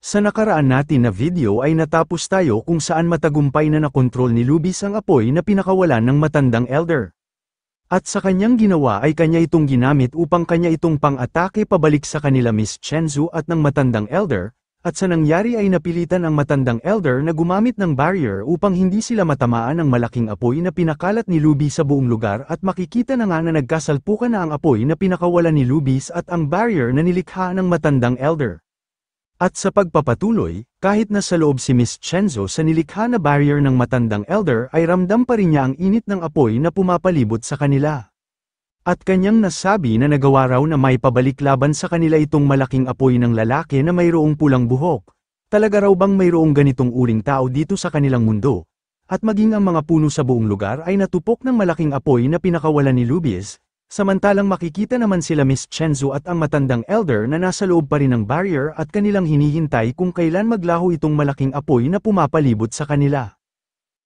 Sa nakaraan natin na video ay natapos tayo kung saan matagumpay na nakontrol ni Lubis ang apoy na pinakawalan ng matandang elder. At sa kanyang ginawa ay kanya itong ginamit upang kanya itong pang-atake pabalik sa kanila Miss Chenzu at ng matandang elder, at sa nangyari ay napilitan ang matandang elder na gumamit ng barrier upang hindi sila matamaan ng malaking apoy na pinakalat ni Lubis sa buong lugar at makikita na nga na nagkasalpukan na ang apoy na pinakawalan ni Lubis at ang barrier na nilikha ng matandang elder. At sa pagpapatuloy, kahit nasa loob si Miss Chenzo sa nilikha na barrier ng matandang elder ay ramdam pa rin niya ang init ng apoy na pumapalibot sa kanila. At kanyang nasabi na nagawa raw na may pabalik laban sa kanila itong malaking apoy ng lalaki na mayroong pulang buhok. Talaga raw bang mayroong ganitong uring tao dito sa kanilang mundo? At maging ang mga puno sa buong lugar ay natupok ng malaking apoy na pinakawalan ni Lubis. Samantalang makikita naman sila Miss Chenzu at ang matandang elder na nasa loob pa rin ng barrier at kanilang hinihintay kung kailan maglaho itong malaking apoy na pumapalibot sa kanila.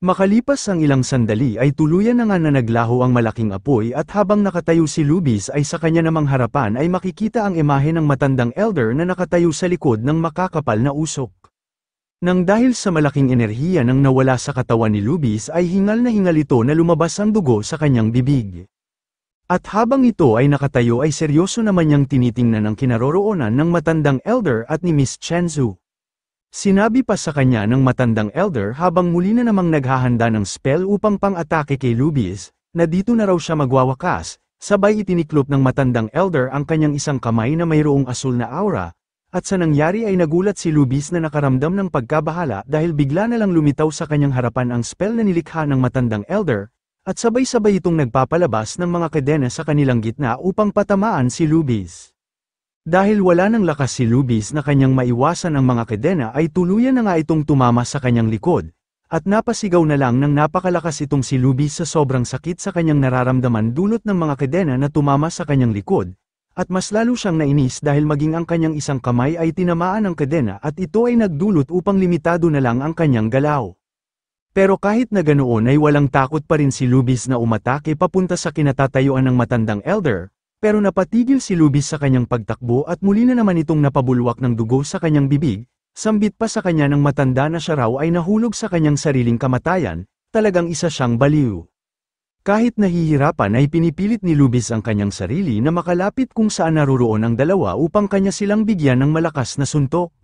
Makalipas ang ilang sandali ay tuluyan na nga na naglaho ang malaking apoy at habang nakatayo si Lubis ay sa kanya namang harapan ay makikita ang imahe ng matandang elder na nakatayo sa likod ng makakapal na usok. Nang dahil sa malaking enerhiya nang nawala sa katawan ni Lubis ay hingal na hingal ito na lumabas ang dugo sa kanyang bibig. At habang ito ay nakatayo ay seryoso naman niyang tinitingnan ang kinaroroonan ng matandang elder at ni Miss Chenzu. Sinabi pa sa kanya ng matandang elder habang muli na namang naghahanda ng spell upang pang-atake kay Lubis, na dito na raw siya magwawakas, sabay itiniklop ng matandang elder ang kanyang isang kamay na mayroong asul na aura, at sa nangyari ay nagulat si Lubis na nakaramdam ng pagkabahala dahil bigla na lang lumitaw sa kanyang harapan ang spell na nilikha ng matandang elder, at sabay-sabay itong nagpapalabas ng mga kadena sa kanilang gitna upang patamaan si Lubis. Dahil wala ng lakas si Lubis na kanyang maiwasan ang mga kadena ay tuluyan na nga itong tumama sa kanyang likod, at napasigaw na lang ng napakalakas itong si Lubis sa sobrang sakit sa kanyang nararamdaman dulot ng mga kadena na tumama sa kanyang likod, at mas lalo siyang nainis dahil maging ang kanyang isang kamay ay tinamaan ng kadena at ito ay nagdulot upang limitado na lang ang kanyang galaw. Pero kahit na ganoon ay walang takot pa rin si Lubis na umatake papunta sa kinatatayuan ng matandang elder, pero napatigil si Lubis sa kanyang pagtakbo at muli na naman itong napabulwak ng dugo sa kanyang bibig, sambit pa sa kanya ng matanda na siya raw ay nahulog sa kanyang sariling kamatayan, talagang isa siyang baliw. Kahit nahihirapan ay pinipilit ni Lubis ang kanyang sarili na makalapit kung saan naroroon ang dalawa upang kanya silang bigyan ng malakas na suntok.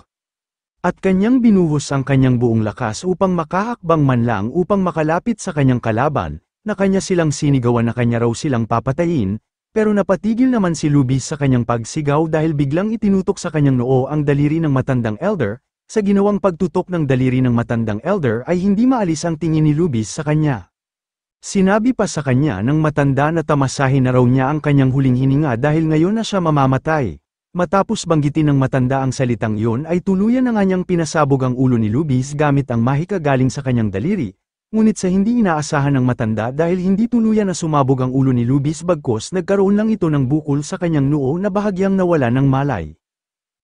At kanyang binuhos ang kanyang buong lakas upang makahakbang man lang upang makalapit sa kanyang kalaban, na kanya silang sinigawan na kanya raw silang papatayin, pero napatigil naman si Lubis sa kanyang pagsigaw dahil biglang itinutok sa kanyang noo ang daliri ng matandang elder, sa ginawang pagtutok ng daliri ng matandang elder ay hindi maalis ang tingin ni Lubis sa kanya. Sinabi pa sa kanya ng matanda na tamasahin na raw niya ang kanyang huling hininga dahil ngayon na siya mamamatay. Matapos banggitin ng matanda ang salitang iyon ay tuluyan na nga niyang pinasabog ang ulo ni Lubis gamit ang mahika galing sa kanyang daliri, ngunit sa hindi inaasahan ng matanda dahil hindi tuluyan na sumabog ang ulo ni Lubis bagkos nagkaroon lang ito ng bukol sa kanyang noo na bahagyang nawala ng malay.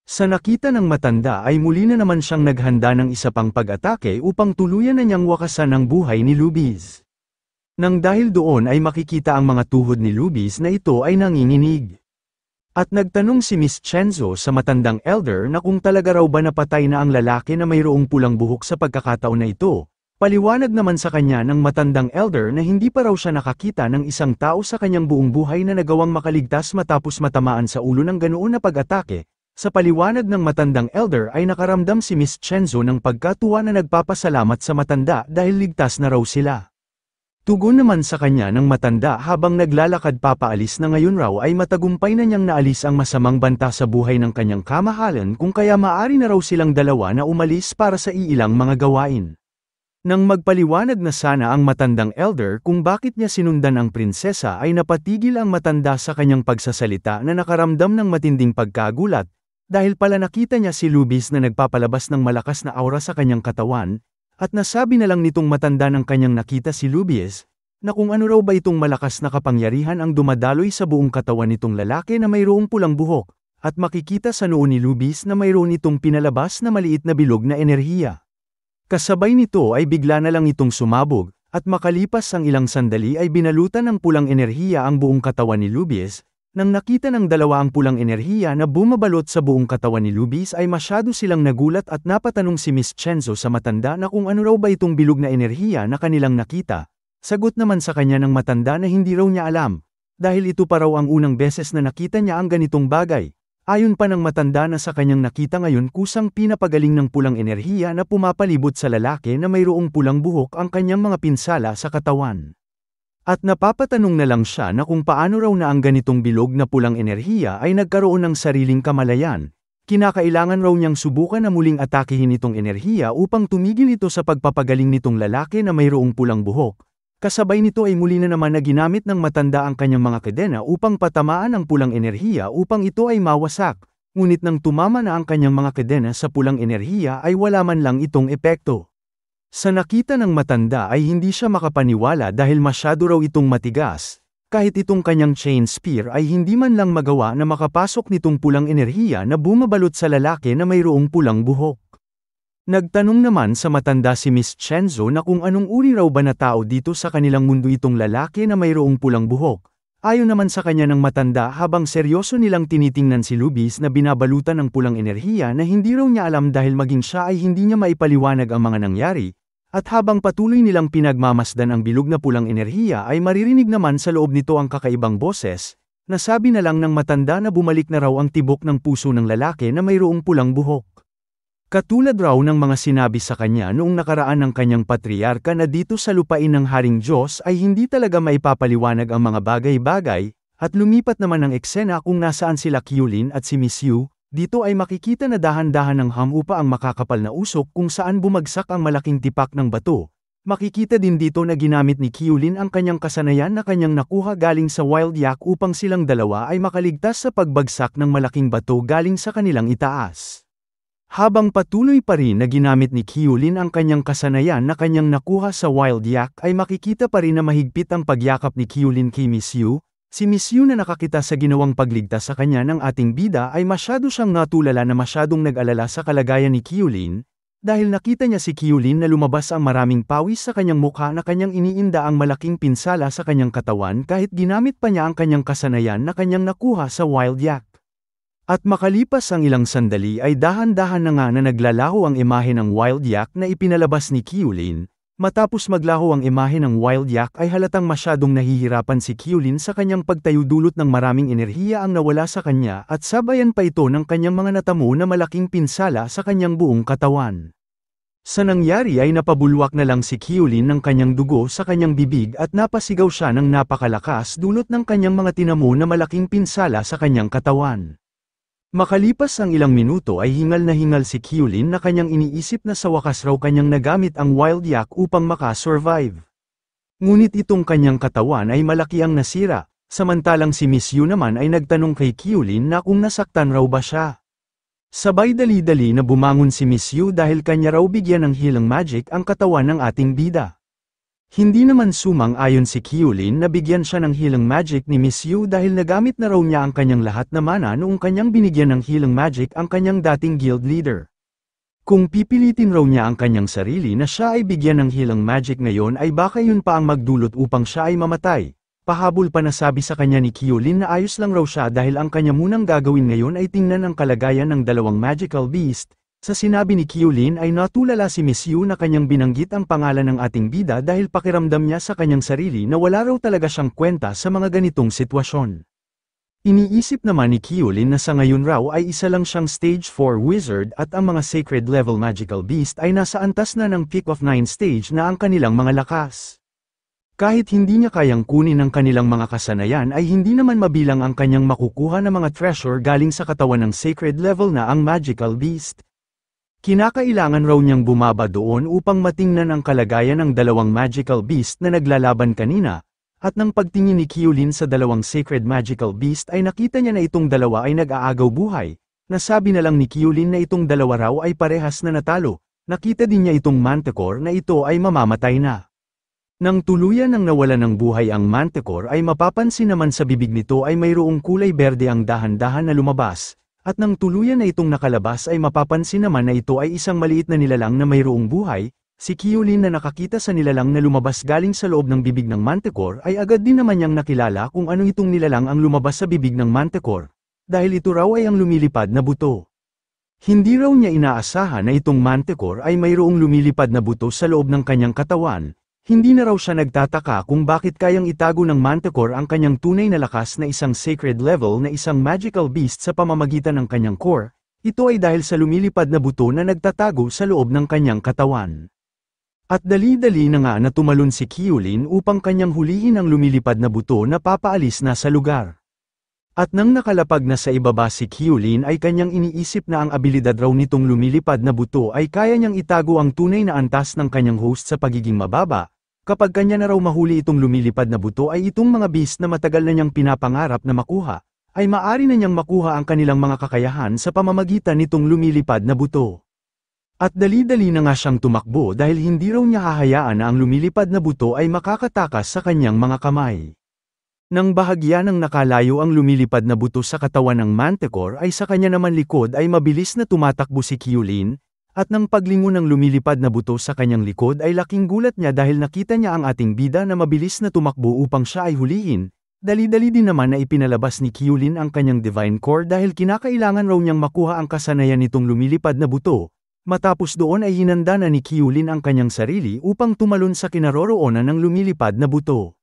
Sa nakita ng matanda ay muli na naman siyang naghanda ng isa pang pag-atake upang tuluyan na niyang wakasan ang buhay ni Lubis. Nang dahil doon ay makikita ang mga tuhod ni Lubis na ito ay nanginginig. At nagtanong si Miss Chenzo sa matandang elder na kung talaga raw ba napatay na ang lalaki na mayroong pulang buhok sa pagkakataon na ito. Paliwanag naman sa kanya ng matandang elder na hindi pa raw siya nakakita ng isang tao sa kanyang buong buhay na nagawang makaligtas matapos matamaan sa ulo ng ganoon na pag-atake. Sa paliwanag ng matandang elder ay nakaramdam si Miss Chenzo ng pagkatuwa na nagpapasalamat sa matanda dahil ligtas na raw sila. Tugon naman sa kanya ng matanda habang naglalakad papaalis na ngayon raw ay matagumpay na niyang naalis ang masamang banta sa buhay ng kanyang kamahalan kung kaya maaari na raw silang dalawa na umalis para sa iilang mga gawain. Nang magpaliwanag na sana ang matandang elder kung bakit niya sinundan ang prinsesa ay napatigil ang matanda sa kanyang pagsasalita na nakaramdam ng matinding pagkagulat, dahil pala nakita niya si Lubis na nagpapalabas ng malakas na aura sa kanyang katawan. At nasabi na lang nitong matanda ng kanyang nakita si Lubis, na kung ano raw ba itong malakas na kapangyarihan ang dumadaloy sa buong katawan nitong lalaki na mayroong pulang buhok, at makikita sa noo ni Lubis na mayroon itong pinalabas na maliit na bilog na enerhiya. Kasabay nito ay bigla na lang itong sumabog, at makalipas ang ilang sandali ay binalutan ng pulang enerhiya ang buong katawan ni Lubis, Nang nakita ng dalawa ang pulang enerhiya na bumabalot sa buong katawan ni Lubis ay masyado silang nagulat at napatanong si Miss Chenzo sa matanda na kung ano raw ba itong bilog na enerhiya na kanilang nakita. Sagot naman sa kanya ng matanda na hindi raw niya alam, dahil ito pa raw ang unang beses na nakita niya ang ganitong bagay. Ayon pa ng matanda na sa kanyang nakita ngayon kusang pinapagaling ng pulang enerhiya na pumapalibot sa lalaki na mayroong pulang buhok ang kanyang mga pinsala sa katawan. At napapatanong na lang siya na kung paano raw na ang ganitong bilog na pulang enerhiya ay nagkaroon ng sariling kamalayan. Kinakailangan raw niyang subukan na muling atakihin itong enerhiya upang tumigil ito sa pagpapagaling nitong lalaki na mayroong pulang buhok. Kasabay nito ay muli na naman na ginamit ng matanda ang kanyang mga kadena upang patamaan ang pulang enerhiya upang ito ay mawasak. Ngunit nang tumama na ang kanyang mga kadena sa pulang enerhiya ay wala man lang itong epekto. Sa nakita ng matanda ay hindi siya makapaniwala dahil masyado raw itong matigas, kahit itong kanyang chain spear ay hindi man lang magawa na makapasok nitong pulang enerhiya na bumabalot sa lalaki na mayroong pulang buhok. Nagtanong naman sa matanda si Miss Chenzo na kung anong uri raw ba na tao dito sa kanilang mundo itong lalaki na mayroong pulang buhok. Ayon naman sa kanya ng matanda habang seryoso nilang tinitingnan si Lubis na binabalutan ng pulang enerhiya na hindi raw niya alam dahil maging siya ay hindi niya maipaliwanag ang mga nangyari. At habang patuloy nilang pinagmamasdan ang bilog na pulang enerhiya ay maririnig naman sa loob nito ang kakaibang boses, na sabi na lang ng matanda na bumalik na raw ang tibok ng puso ng lalaki na mayroong pulang buhok. Katulad raw ng mga sinabi sa kanya noong nakaraan ng kanyang patriarka na dito sa lupain ng Haring Diyos ay hindi talaga maipapaliwanag ang mga bagay-bagay, at lumipat naman ang eksena kung nasaan sila Kyulin at si Miss Yu. Dito ay makikita na dahan-dahan ng hamupa ang makakapal na usok kung saan bumagsak ang malaking tipak ng bato. Makikita din dito na ginamit ni Kyulin ang kanyang kasanayan na kanyang nakuha galing sa wild yak upang silang dalawa ay makaligtas sa pagbagsak ng malaking bato galing sa kanilang itaas. Habang patuloy pa rin na ginamit ni Kyulin ang kanyang kasanayan na kanyang nakuha sa wild yak ay makikita pa rin na mahigpit ang pagyakap ni Kyulin kay Miss Yu. Si Miss Yu na nakakita sa ginawang pagligtas sa kanya ng ating bida ay masyado siyang natulala na masyadong nag-alala sa kalagayan ni Kyulin, dahil nakita niya si Kyulin na lumabas ang maraming pawis sa kanyang mukha na kanyang iniinda ang malaking pinsala sa kanyang katawan kahit ginamit pa niya ang kanyang kasanayan na kanyang nakuha sa wild yak. At makalipas ang ilang sandali ay dahan-dahan na nga na naglalaho ang imahe ng wild yak na ipinalabas ni Kyulin. Matapos maglaho ang imahe ng wild yak ay halatang masyadong nahihirapan si Kyulin sa kanyang pagtayo dulot ng maraming enerhiya ang nawala sa kanya at sabayan pa ito ng kanyang mga natamo na malaking pinsala sa kanyang buong katawan. Sa nangyari ay napabulwak na lang si Kyulin ng kanyang dugo sa kanyang bibig at napasigaw siya ng napakalakas dulot ng kanyang mga tinamo na malaking pinsala sa kanyang katawan. Makalipas ang ilang minuto ay hingal na hingal si Kyulin na kanyang iniisip na sa wakas raw kanyang nagamit ang wild yak upang makasurvive. Ngunit itong kanyang katawan ay malaki ang nasira, samantalang si Miss Yu naman ay nagtanong kay Kyulin na kung nasaktan raw ba siya. Sabay dali-dali na bumangon si Miss Yu dahil kanya raw bigyan ng healing magic ang katawan ng ating bida. Hindi naman sumang-ayon si Kyulin na bigyan siya ng healing magic ni Miss Yu dahil nagamit na raw niya ang kanyang lahat na mana noong kanyang binigyan ng healing magic ang kanyang dating guild leader. Kung pipilitin raw niya ang kanyang sarili na siya ay bigyan ng healing magic ngayon ay baka yun pa ang magdulot upang siya ay mamatay. Pahabol pa na sabi sa kanya ni Kyulin na ayos lang raw siya dahil ang kanya munang gagawin ngayon ay tingnan ang kalagayan ng dalawang magical beast. Sa sinabi ni Kyulin ay natulala si Miss Yu na kanyang binanggit ang pangalan ng ating bida dahil pakiramdam niya sa kanyang sarili na wala raw talaga siyang kwenta sa mga ganitong sitwasyon. Iniisip naman ni Kyulin na sa ngayon raw ay isa lang siyang stage 4 wizard at ang mga sacred level magical beast ay nasa antas na ng peak of 9 stage na ang kanilang mga lakas. Kahit hindi niya kayang kunin ang kanilang mga kasanayan ay hindi naman mabilang ang kanyang makukuha na mga treasure galing sa katawan ng sacred level na ang magical beast. Kinakailangan raw niyang bumaba doon upang matingnan ang kalagayan ng dalawang magical beast na naglalaban kanina, at nang pagtingin ni Kyulin sa dalawang sacred magical beast ay nakita niya na itong dalawa ay nag-aagaw buhay. Nasabi na lang ni Kyulin na itong dalawa raw ay parehas na natalo, nakita din niya itong manticore na ito ay mamamatay na. Nang tuluyan ng nawalan ng buhay ang manticore ay mapapansin naman sa bibig nito ay mayroong kulay berde ang dahan-dahan na lumabas. At nang tuluyan na itong nakalabas ay mapapansin naman na ito ay isang maliit na nilalang na mayroong buhay, Si Kyulin na nakakita sa nilalang na lumabas galing sa loob ng bibig ng Manticore ay agad din naman niyang nakilala kung ano itong nilalang ang lumabas sa bibig ng Manticore, dahil ito raw ay ang lumilipad na buto. Hindi raw niya inaasahan na itong Manticore ay mayroong lumilipad na buto sa loob ng kanyang katawan. Hindi na raw siya nagtataka kung bakit kayang itago ng Manticore ang kanyang tunay na lakas na isang sacred level na isang magical beast sa pamamagitan ng kanyang core. Ito ay dahil sa lumilipad na buto na nagtatago sa loob ng kanyang katawan. At dali-dali na nga na tumalon si Kyulin upang kanyang hulihin ang lumilipad na buto na papaalis na sa lugar. At nang nakalapag na sa ibaba si Kyulin ay kanyang iniisip na ang abilidad raw nitong lumilipad na buto ay kaya niyang itago ang tunay na antas ng kanyang host sa pagiging mababa. Kapag kanya na raw mahuli itong lumilipad na buto ay itong mga beast na matagal na niyang pinapangarap na makuha, ay maari na niyang makuha ang kanilang mga kakayahan sa pamamagitan nitong lumilipad na buto. At dali-dali na nga siyang tumakbo dahil hindi raw niya hahayaan na ang lumilipad na buto ay makakatakas sa kanyang mga kamay. Nang bahagya ng nakalayo ang lumilipad na buto sa katawan ng Manticore ay sa kanya naman likod ay mabilis na tumatakbo si Kyulin, at nang paglingon ng lumilipad na buto sa kanyang likod ay laking gulat niya dahil nakita niya ang ating bida na mabilis na tumakbo upang siya ay hulihin. Dali-dali din naman na ipinalabas ni Kyulin ang kanyang Divine Core dahil kinakailangan raw niyang makuha ang kasanayan nitong lumilipad na buto. Matapos doon ay hinanda na ni Kyulin ang kanyang sarili upang tumalon sa kinaroroonan ng lumilipad na buto.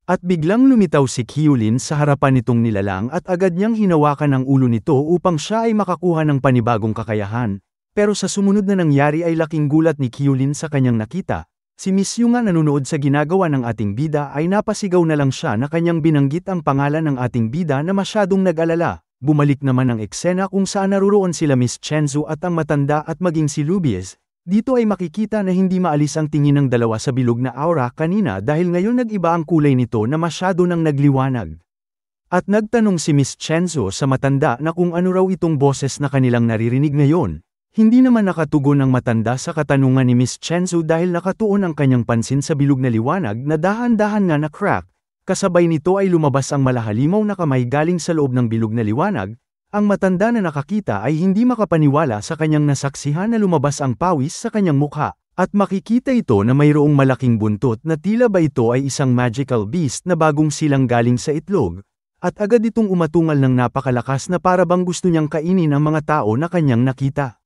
At biglang lumitaw si Kyulin sa harapan nitong nilalang at agad niyang hinawakan ang ulo nito upang siya ay makakuha ng panibagong kakayahan. Pero sa sumunod na nangyari ay laking gulat ni Kyulin sa kanyang nakita. Si Miss Yu nga nanonood sa ginagawa ng ating bida ay napasigaw na lang siya na kanyang binanggit ang pangalan ng ating bida na masyadong nag-alala. Bumalik naman ang eksena kung saan naruroon sila Miss Chenzu at ang matanda at maging si Lubies. Dito ay makikita na hindi maalis ang tingin ng dalawa sa bilog na aura kanina dahil ngayon nag-iba ang kulay nito na masyado nang nagliwanag. At nagtanong si Miss Chenzu sa matanda na kung ano raw itong boses na kanilang naririnig ngayon. Hindi naman nakatugon ang matanda sa katanungan ni Miss Chenzu dahil nakatuon ang kanyang pansin sa bilog na liwanag na dahan-dahan nga na-crack. Kasabay nito ay lumabas ang malahalimaw na kamay galing sa loob ng bilog na liwanag. Ang matanda na nakakita ay hindi makapaniwala sa kanyang nasaksihan na lumabas ang pawis sa kanyang mukha. At makikita ito na mayroong malaking buntot na tila ba ito ay isang magical beast na bagong silang galing sa itlog. At agad itong umatungal ng napakalakas na para bang gusto niyang kainin ang mga tao na kanyang nakita.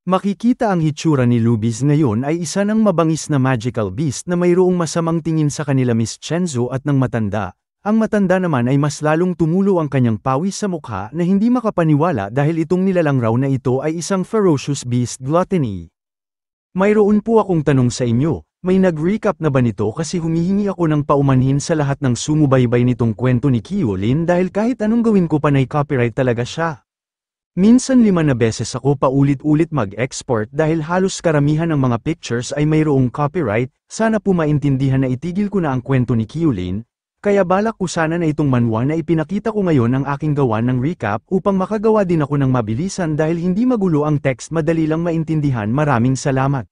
Makikita ang hitsura ni Lubies ngayon ay isa ng mabangis na magical beast na mayroong masamang tingin sa kanila Miss Chenzu at ng matanda. Ang matanda naman ay mas lalong tumulo ang kanyang pawis sa mukha na hindi makapaniwala dahil itong nilalang raw na ito ay isang ferocious beast gluttony. Mayroon po akong tanong sa inyo, may nag-recap na ba nito kasi humihingi ako ng paumanhin sa lahat ng sumubaybay nitong kwento ni Kyulin dahil kahit anong gawin ko panay copyright talaga siya. Minsan 5 na beses ako paulit-ulit mag-export dahil halos karamihan ng mga pictures ay mayroong copyright, sana po maintindihan na itigil ko na ang kwento ni Kyulin, kaya balak ko sana na itong manhwa na ipinakita ko ngayon ang aking gawa ng recap upang makagawa din ako ng mabilisan dahil hindi magulo ang text madali lang maintindihan. Maraming salamat.